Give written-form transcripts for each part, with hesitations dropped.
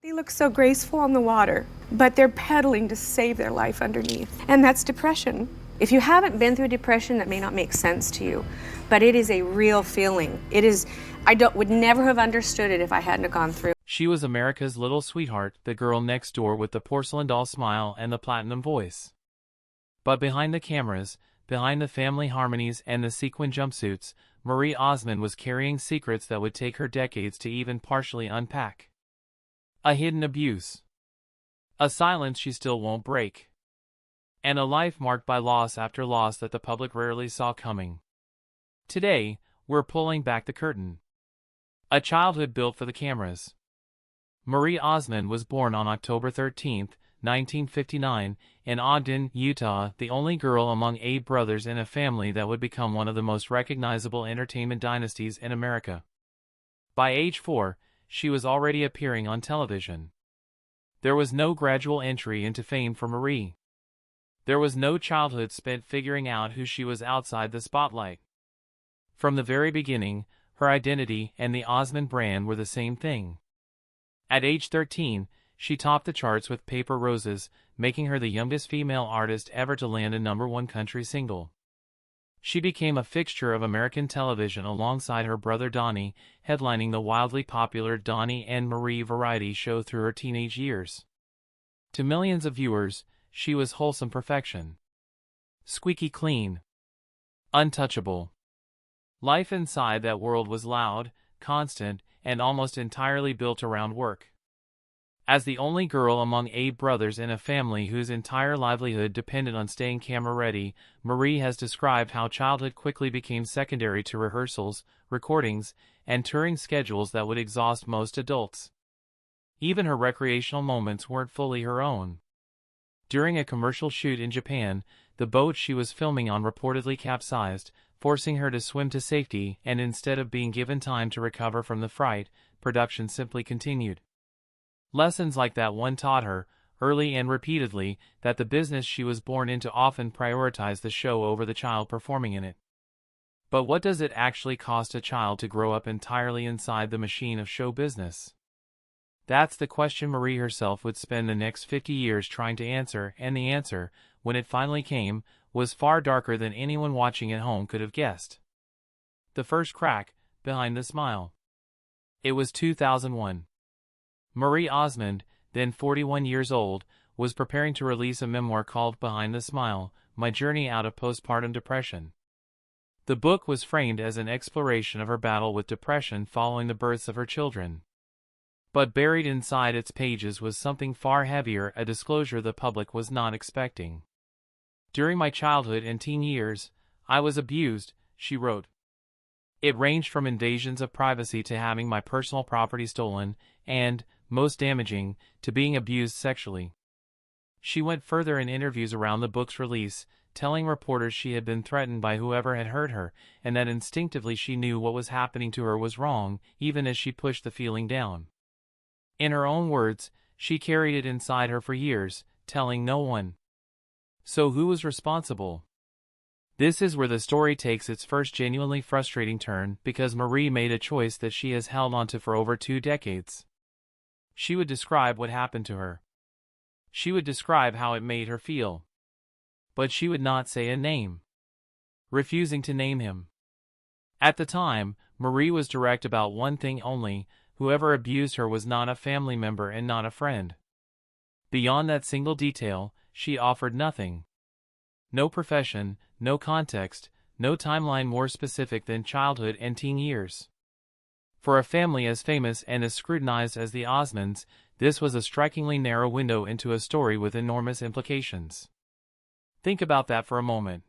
They look so graceful on the water, but they're pedaling to save their life underneath. And that's depression. If you haven't been through depression, that may not make sense to you, but it is a real feeling. Would never have understood it if I hadn't gone through. She was America's little sweetheart, the girl next door with the porcelain doll smile and the platinum voice. But behind the cameras, behind the family harmonies and the sequin jumpsuits, Marie Osmond was carrying secrets that would take her decades to even partially unpack. A hidden abuse. A silence she still won't break. And a life marked by loss after loss that the public rarely saw coming. Today, we're pulling back the curtain. A childhood built for the cameras. Marie Osmond was born on October 13, 1959, in Ogden, Utah, the only girl among 8 brothers in a family that would become one of the most recognizable entertainment dynasties in America. By age 4, she was already appearing on television. There was no gradual entry into fame for Marie. There was no childhood spent figuring out who she was outside the spotlight. From the very beginning, her identity and the Osmond brand were the same thing. At age 13, she topped the charts with Paper Roses, making her the youngest female artist ever to land a #1 country single. She became a fixture of American television alongside her brother Donnie, headlining the wildly popular Donnie and Marie variety show through her teenage years. To millions of viewers, she was wholesome perfection. Squeaky clean. Untouchable. Life inside that world was loud, constant, and almost entirely built around work. As the only girl among 8 brothers in a family whose entire livelihood depended on staying camera-ready, Marie has described how childhood quickly became secondary to rehearsals, recordings, and touring schedules that would exhaust most adults. Even her recreational moments weren't fully her own. During a commercial shoot in Japan, the boat she was filming on reportedly capsized, forcing her to swim to safety, and instead of being given time to recover from the fright, production simply continued. Lessons like that one taught her, early and repeatedly, that the business she was born into often prioritized the show over the child performing in it. But what does it actually cost a child to grow up entirely inside the machine of show business? That's the question Marie herself would spend the next 50 years trying to answer, and the answer, when it finally came, was far darker than anyone watching at home could have guessed. The first crack, behind the smile. It was 2001. Marie Osmond, then 41 years old, was preparing to release a memoir called Behind the Smile, My Journey Out of Postpartum Depression. The book was framed as an exploration of her battle with depression following the births of her children. But buried inside its pages was something far heavier, a disclosure the public was not expecting. During my childhood and teen years, I was abused, she wrote. It ranged from invasions of privacy to having my personal property stolen, and, most damaging, to being abused sexually. She went further in interviews around the book's release, telling reporters she had been threatened by whoever had hurt her, and that instinctively she knew what was happening to her was wrong, even as she pushed the feeling down. In her own words, she carried it inside her for years, telling no one. So who was responsible? This is where the story takes its first genuinely frustrating turn, because Marie made a choice that she has held onto for over 2 decades. She would describe what happened to her. She would describe how it made her feel. But she would not say a name. Refusing to name him. At the time, Marie was direct about one thing only: whoever abused her was not a family member and not a friend. Beyond that single detail, she offered nothing. No profession, no context, no timeline more specific than childhood and teen years. For a family as famous and as scrutinized as the Osmonds, this was a strikingly narrow window into a story with enormous implications. Think about that for a moment.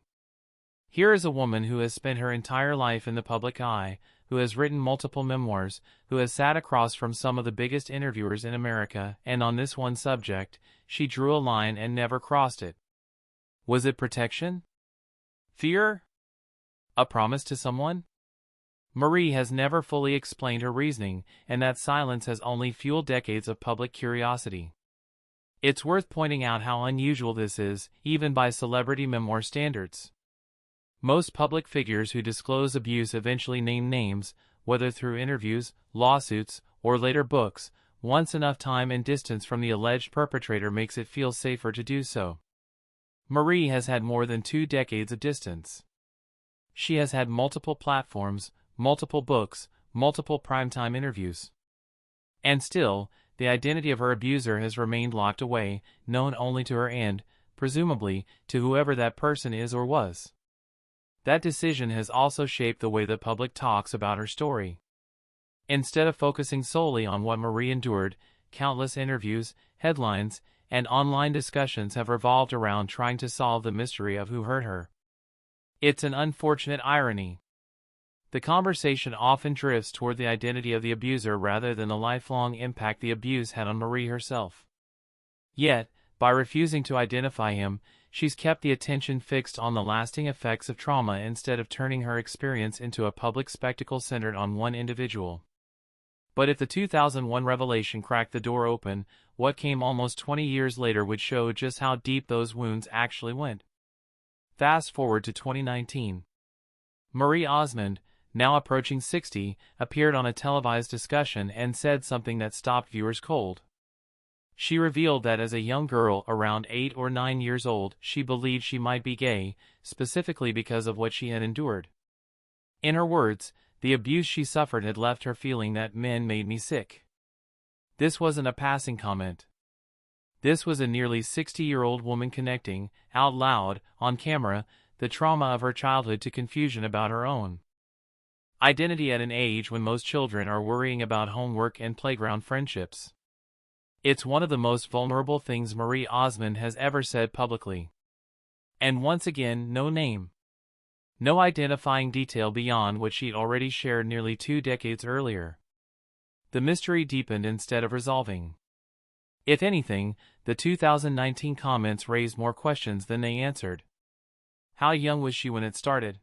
Here is a woman who has spent her entire life in the public eye, who has written multiple memoirs, who has sat across from some of the biggest interviewers in America, and on this one subject, she drew a line and never crossed it. Was it protection? Fear? A promise to someone? Marie has never fully explained her reasoning, and that silence has only fueled decades of public curiosity. It's worth pointing out how unusual this is, even by celebrity memoir standards. Most public figures who disclose abuse eventually name names, whether through interviews, lawsuits, or later books, once enough time and distance from the alleged perpetrator makes it feel safer to do so. Marie has had more than 2 decades of distance. She has had multiple platforms, multiple books, multiple primetime interviews. And still, the identity of her abuser has remained locked away, known only to her and, presumably, to whoever that person is or was. That decision has also shaped the way the public talks about her story. Instead of focusing solely on what Marie endured, countless interviews, headlines, and online discussions have revolved around trying to solve the mystery of who hurt her. It's an unfortunate irony. The conversation often drifts toward the identity of the abuser rather than the lifelong impact the abuse had on Marie herself. Yet, by refusing to identify him, she's kept the attention fixed on the lasting effects of trauma instead of turning her experience into a public spectacle centered on one individual. But if the 2001 revelation cracked the door open, what came almost 20 years later would show just how deep those wounds actually went. Fast forward to 2019. Marie Osmond, now approaching 60, appeared on a televised discussion and said something that stopped viewers cold. She revealed that as a young girl around 8 or 9 years old, she believed she might be gay, specifically because of what she had endured. In her words, the abuse she suffered had left her feeling that men made me sick. This wasn't a passing comment. This was a nearly 60-year-old woman connecting, out loud, on camera, the trauma of her childhood to confusion about her own identity at an age when most children are worrying about homework and playground friendships. It's one of the most vulnerable things Marie Osmond has ever said publicly. And once again, no name. No identifying detail beyond what she'd already shared nearly 2 decades earlier. The mystery deepened instead of resolving. If anything, the 2019 comments raised more questions than they answered. How young was she when it started?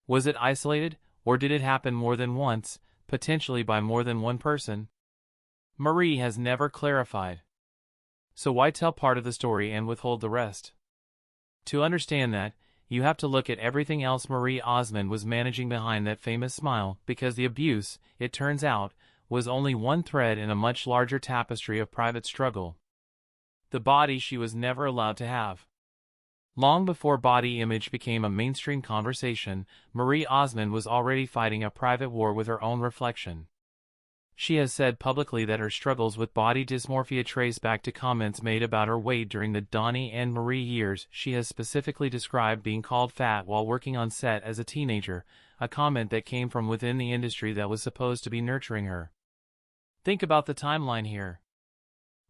Was it isolated, or did it happen more than once, potentially by more than one person? Marie has never clarified. So why tell part of the story and withhold the rest? To understand that, you have to look at everything else Marie Osmond was managing behind that famous smile, because the abuse, it turns out, was only one thread in a much larger tapestry of private struggle. The body she was never allowed to have. Long before body image became a mainstream conversation, Marie Osmond was already fighting a private war with her own reflection. She has said publicly that her struggles with body dysmorphia trace back to comments made about her weight during the Donnie and Marie years. She has specifically described being called fat while working on set as a teenager, a comment that came from within the industry that was supposed to be nurturing her. Think about the timeline here.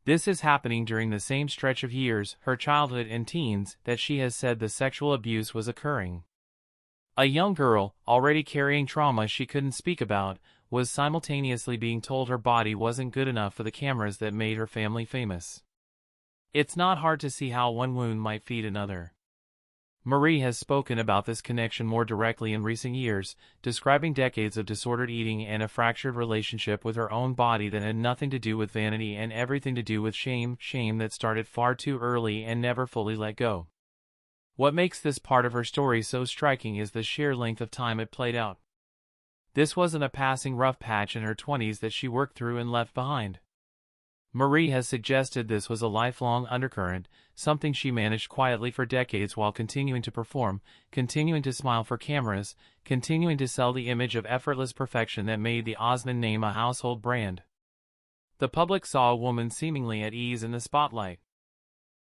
This is happening during the same stretch of years, her childhood and teens, that she has said the sexual abuse was occurring. A young girl, already carrying trauma she couldn't speak about, was simultaneously being told her body wasn't good enough for the cameras that made her family famous. It's not hard to see how one wound might feed another. Marie has spoken about this connection more directly in recent years, describing decades of disordered eating and a fractured relationship with her own body that had nothing to do with vanity and everything to do with shame that started far too early and never fully let go. What makes this part of her story so striking is the sheer length of time it played out. This wasn't a passing rough patch in her 20s that she worked through and left behind. Marie has suggested this was a lifelong undercurrent, something she managed quietly for decades while continuing to perform, continuing to smile for cameras, continuing to sell the image of effortless perfection that made the Osmond name a household brand. The public saw a woman seemingly at ease in the spotlight.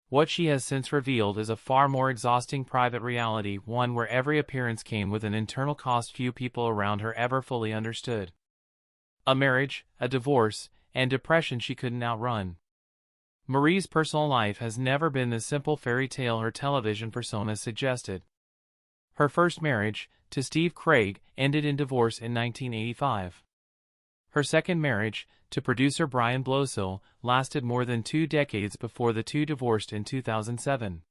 What she has since revealed is a far more exhausting private reality, one where every appearance came with an internal cost few people around her ever fully understood. A marriage, a divorce, and depression she couldn't outrun. Marie's personal life has never been the simple fairy tale her television persona suggested. Her first marriage, to Steve Craig, ended in divorce in 1985. Her second marriage, to producer Brian Blosill, lasted more than 2 decades before the two divorced in 2007.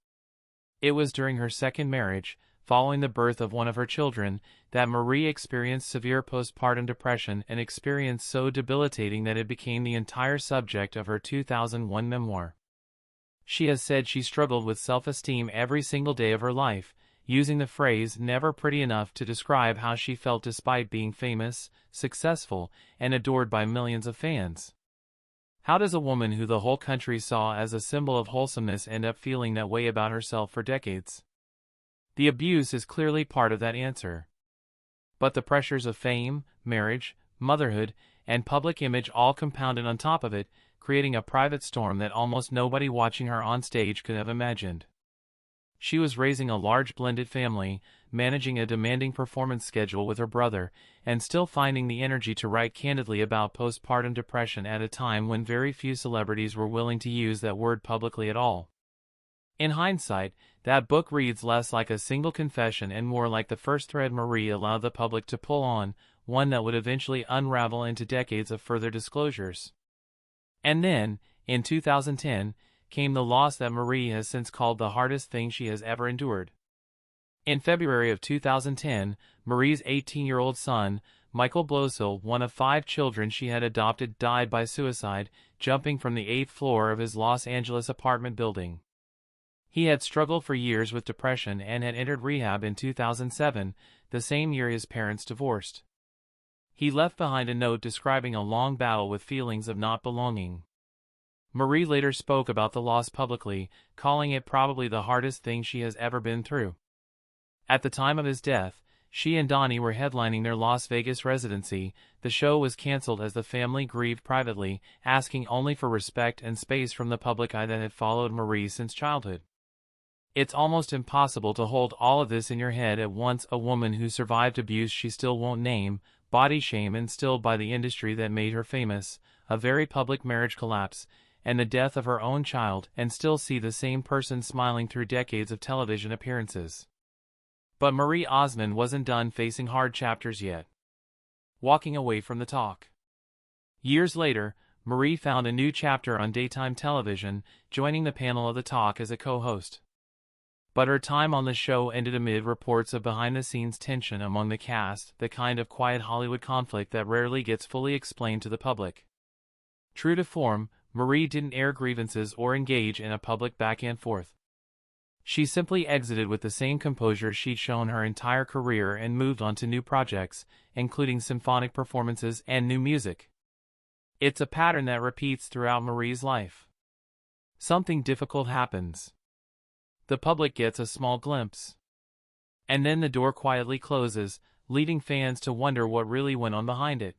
It was during her second marriage, following the birth of one of her children, that Marie experienced severe postpartum depression, an experience so debilitating that it became the entire subject of her 2001 memoir. She has said she struggled with self-esteem every single day of her life, using the phrase "never pretty enough" to describe how she felt despite being famous, successful, and adored by millions of fans. How does a woman who the whole country saw as a symbol of wholesomeness end up feeling that way about herself for decades? The abuse is clearly part of that answer. But the pressures of fame, marriage, motherhood, and public image all compounded on top of it, creating a private storm that almost nobody watching her on stage could have imagined. She was raising a large blended family, managing a demanding performance schedule with her brother, and still finding the energy to write candidly about postpartum depression at a time when very few celebrities were willing to use that word publicly at all. In hindsight, that book reads less like a single confession and more like the first thread Marie allowed the public to pull on, one that would eventually unravel into decades of further disclosures. And then, in 2010, came the loss that Marie has since called the hardest thing she has ever endured. In February of 2010, Marie's 18-year-old son, Michael Blosill, one of 5 children she had adopted, died by suicide, jumping from the 8th floor of his Los Angeles apartment building. He had struggled for years with depression and had entered rehab in 2007, the same year his parents divorced. He left behind a note describing a long battle with feelings of not belonging. Marie later spoke about the loss publicly, calling it probably the hardest thing she has ever been through. At the time of his death, she and Donnie were headlining their Las Vegas residency. The show was canceled as the family grieved privately, asking only for respect and space from the public eye that had followed Marie since childhood. It's almost impossible to hold all of this in your head at once: a woman who survived abuse she still won't name, body shame instilled by the industry that made her famous, a very public marriage collapse, and the death of her own child, and still see the same person smiling through decades of television appearances. But Marie Osmond wasn't done facing hard chapters yet. Walking away from the talk. Years later, Marie found a new chapter on daytime television, joining the panel of the talk as a co-host. But her time on the show ended amid reports of behind-the-scenes tension among the cast, the kind of quiet Hollywood conflict that rarely gets fully explained to the public. True to form, Marie didn't air grievances or engage in a public back-and-forth. She simply exited with the same composure she'd shown her entire career and moved on to new projects, including symphonic performances and new music. It's a pattern that repeats throughout Marie's life. Something difficult happens. The public gets a small glimpse. And then the door quietly closes, leaving fans to wonder what really went on behind it.